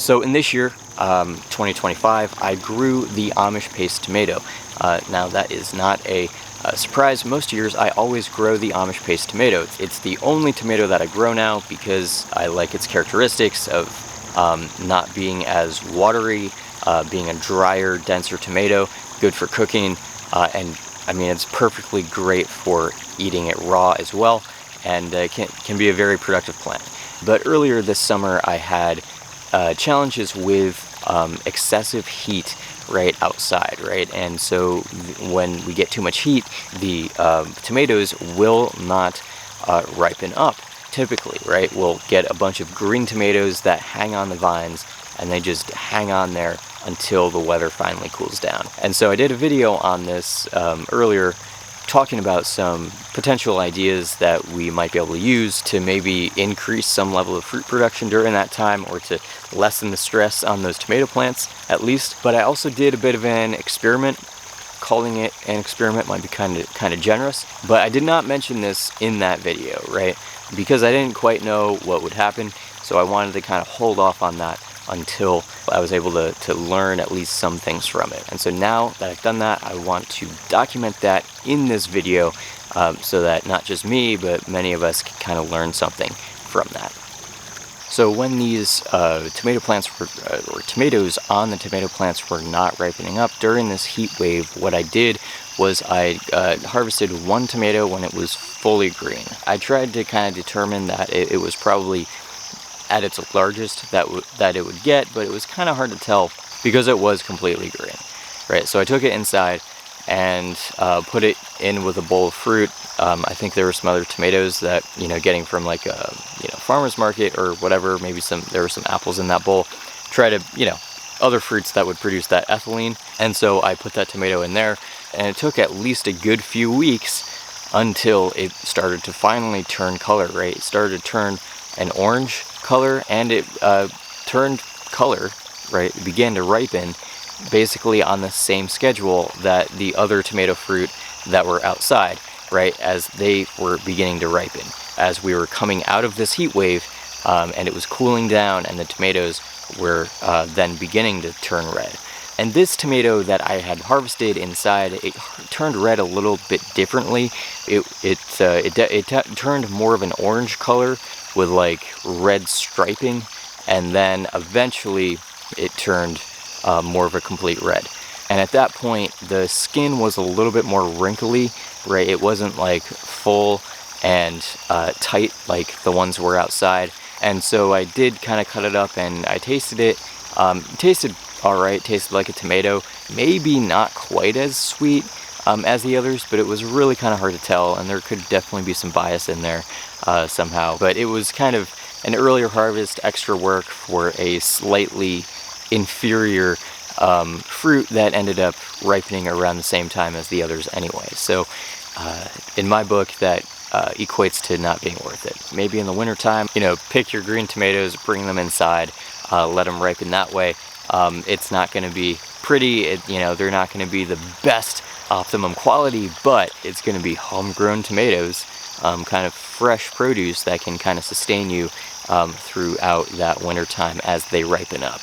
So in this year, 2025, I grew the Amish paste tomato. Now that is not a surprise. Most years I always grow the Amish paste tomato. It's the only tomato that I grow now because I like its characteristics of not being as watery, being a drier, denser tomato, good for cooking, and I mean it's perfectly great for eating it raw as well, and can be a very productive plant. But earlier this summer I had challenges with excessive heat right outside, right? And so when we get too much heat, the tomatoes will not ripen up typically, right? We'll get a bunch of green tomatoes that hang on the vines, and they just hang on there until the weather finally cools down. And so I did a video on this earlier, talking about some potential ideas that we might be able to use to maybe increase some level of fruit production during that time, or to lessen the stress on those tomato plants at least. But I also did a bit of an experiment. Calling it an experiment might be kind of generous, but I did not mention this in that video, right? Because I didn't quite know what would happen, so I wanted to kind of hold off on that until I was able to learn at least some things from it. And so now that I've done that, I want to document that in this video, so that not just me, but many of us can kind of learn something from that. So when these tomato plants were, or tomatoes on the tomato plants were not ripening up during this heat wave, what I did was I harvested one tomato when it was fully green. I tried to kind of determine that it was probably at its largest that it would get, but it was kind of hard to tell because it was completely green, right? So I took it inside and put it in with a bowl of fruit. I think there were some other tomatoes that, getting from like a farmer's market or whatever. Maybe there were some apples in that bowl. Try to, other fruits that would produce that ethylene. And so I put that tomato in there, and it took at least a good few weeks until it started to finally turn color, right? It started to turn an orange color, and it turned color, right? It began to ripen basically on the same schedule that the other tomato fruit that were outside, right, as they were beginning to ripen. As we were coming out of this heat wave, and it was cooling down, and the tomatoes were then beginning to turn red. And this tomato that I had harvested inside, it turned red a little bit differently. It turned more of an orange color with like red striping, and then eventually it turned more of a complete red. And at that point, the skin was a little bit more wrinkly, right? It wasn't like full and tight like the ones were outside. And so I did kind of cut it up, and I tasted it. It tasted alright, tasted like a tomato. Maybe not quite as sweet as the others, but it was really kind of hard to tell, and there could definitely be some bias in there somehow. But it was kind of an earlier harvest, extra work for a slightly inferior fruit that ended up ripening around the same time as the others anyway. So in my book, that equates to not being worth it. Maybe in the winter time, pick your green tomatoes, bring them inside, let them ripen that way. It's not going to be pretty, they're not going to be the best optimum quality, but it's going to be homegrown tomatoes, kind of fresh produce that can kind of sustain you throughout that winter time as they ripen up.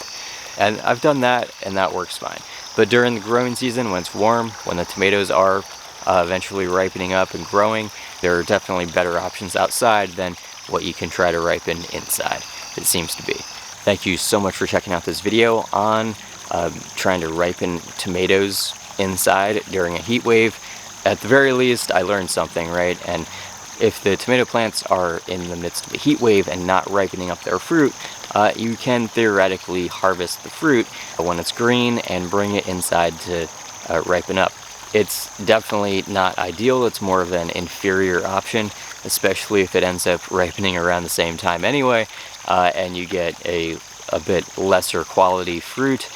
And I've done that, and that works fine. But during the growing season, when it's warm, when the tomatoes are eventually ripening up and growing, there are definitely better options outside than what you can try to ripen inside, it seems to be. Thank you so much for checking out this video on trying to ripen tomatoes inside during a heat wave. At the very least, I learned something, right? And if the tomato plants are in the midst of a heat wave and not ripening up their fruit, you can theoretically harvest the fruit when it's green and bring it inside to ripen up. It's definitely not ideal. It's more of an inferior option, especially if it ends up ripening around the same time anyway, and you get a bit lesser quality fruit.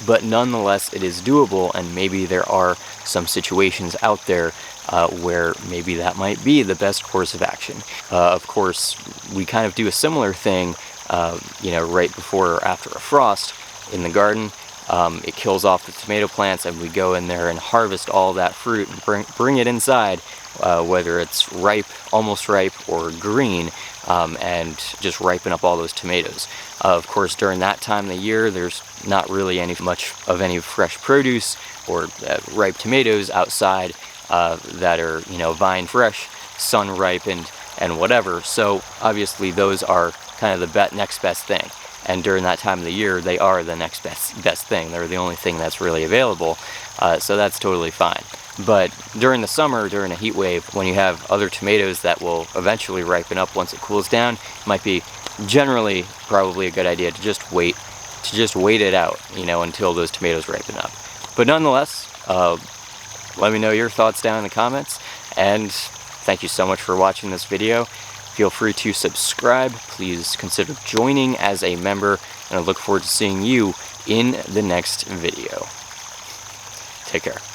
But nonetheless, it is doable, and maybe there are some situations out there where maybe that might be the best course of action. Of course, we kind of do a similar thing, right before or after a frost in the garden. it kills off the tomato plants, and we go in there and harvest all that fruit and bring it inside, whether it's ripe, almost ripe, or green, and just ripen up all those tomatoes. Of course, during that time of the year, there's not really much of any fresh produce or ripe tomatoes outside that are, vine fresh, sun ripened, and whatever. So obviously those are kind of the next best thing. And during that time of the year, they are the next best thing. They're the only thing that's really available, so that's totally fine. But during the summer, during a heat wave, when you have other tomatoes that will eventually ripen up once it cools down, it might be generally probably a good idea to just wait it out, until those tomatoes ripen up. But nonetheless, let me know your thoughts down in the comments, and thank you so much for watching this video. Feel free to subscribe. Please consider joining as a member, and I look forward to seeing you in the next video. Take care.